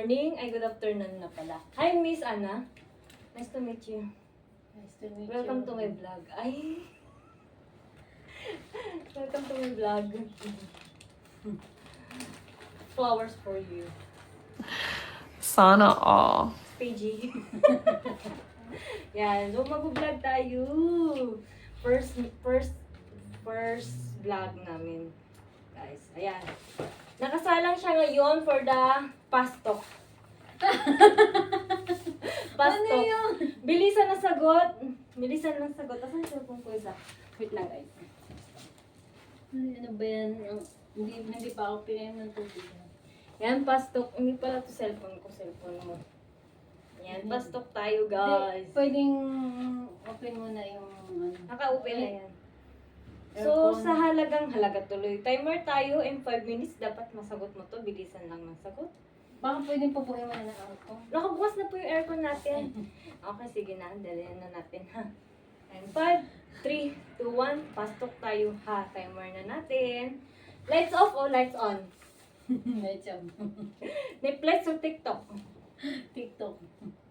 morning. Ay, good afternoon na pala. Hi, Miss Anna. Nice to meet you. Nice to meet Welcome you. to my vlog. Ay. Welcome to my vlog. Flowers for you. Sana all. PG. Yan. So, mag-vlog tayo. First vlog namin. Guys, ayan. Nakasalang siya ngayon for the pastok. Pastok. Ano yun? Bilisan na sagot. Bilisan na sagot. Asan yung cellphone ko isa? Wait lang, guys. Ano ba yan? Hindi pa ako pinayin ng tubig. Yan, pastok. Hindi pala to cellphone ko. Cellphone mo. Yan, pastok tayo, guys. Pwedeng open mo na yung ano. Naka-open na yan. So, Aircon. sa halaga tuloy. Timer tayo in 5 minutes. Dapat masagot mo to. Bilisan lang ng sagot. Baka pwedeng pabuhin mo na ng aircon. Nakabukas na po yung aircon natin. Okay, sige na. Dalihan na natin, ha. And 5, 3, 2, 1. Pastok tayo, ha. Timer na natin. Lights off o lights on? Medyo. Netflix o TikTok? TikTok.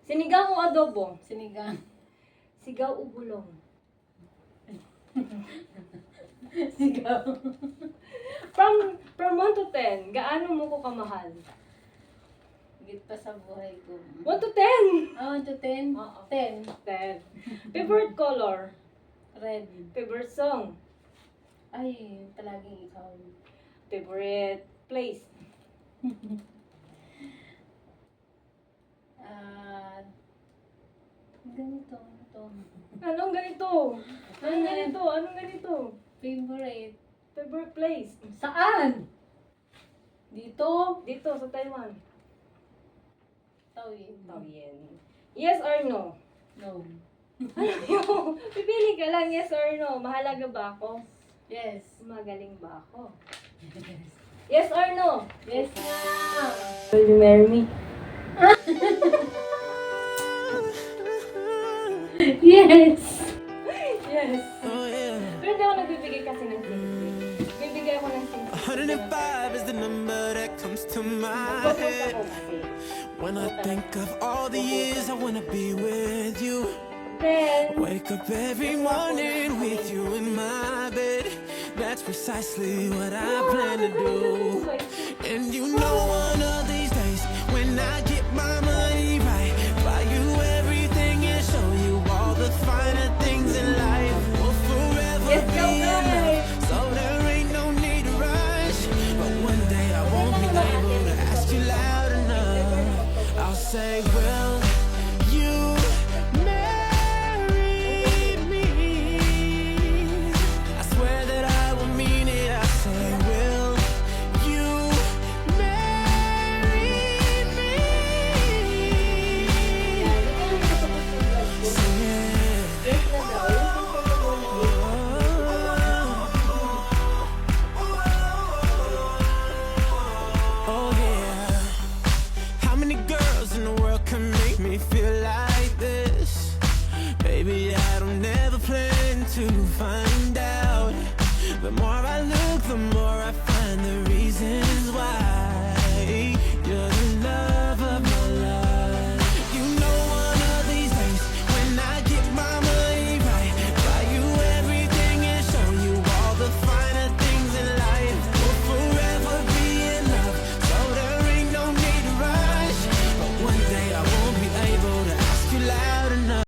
Sinigang o adobo? Sinigang. Sigaw o bulong? Sigaw. From 1 to 10, gaano mo ko kamahal? Higit pa sa buhay ko. 1 to 10! Ah, 1 to 10? Oo. 10. 10. Favorite color? Red. Favorite song? Ay, palaging ikaw. Favorite place? Ganito. Ito. Anong ganito? Anong ganito? Anong ganito? Favorite. Favorite place? Saan? Dito? Dito, sa Taiwan. Tawid. Taoyuan. Yes or no? No. Pipili ka lang, yes or no. Mahalaga ba ako? Yes. Magaling ba ako? Yes or no? Yes nga. Will you marry me? Yes. Yes. Oh yeah. Pero hindi ako nagbibigay kasi ng sing-sing. Bibigay ako ng sing-sing. 105 is the number that comes to my Focus head. ako kasi. When I think of all the years I wanna be with you. Then, Wake up every morning with you in my bed. That's precisely what I plan to do. And you know one of these days when I get my money right, buy you everything and show you all the finer things in life. We'll forever Yes, be go, enough, guys. so there ain't no need to rush. But one day I won't be able to ask you loud enough. I'll say, will you marry me? I swear that I will mean it. I say, will you marry me? Say yeah. yes na daw. Oh yeah. How many girls in the world can make me feel like this? Baby, I don't ever plan to find out. The more I look, the